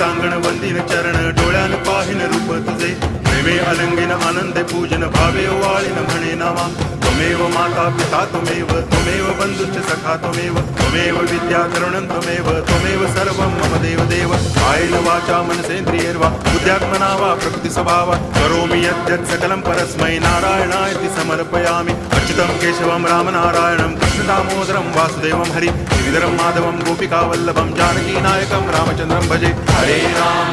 टांगण वंदिन चरण डोळ्यान पाहिन रूप तुझे प्रेमे अलंगिन आनंदे पूजन भावे वाळीन म्हणे नामा त्वमेव माता पिता त्वमेव बंधुश्च सखा त्वमेव विद्या तरुणं त्वमेव सर्वं मम देव कायेन वाचा मनसेन्द्रियैर्वा बुद्ध्यात्मना वा प्रकृति स्वभावा करोमि यद्यत् सकलं परस्मै नारायणायति समर्पयामि अच्युतं केशवं रामनारायणं कृष्णदामोदरं वासुदेवं हरि गिरिधरं माधवं गोपिकावल्लभं जानकीनायकं रामचन्द्रं भजे हरे राम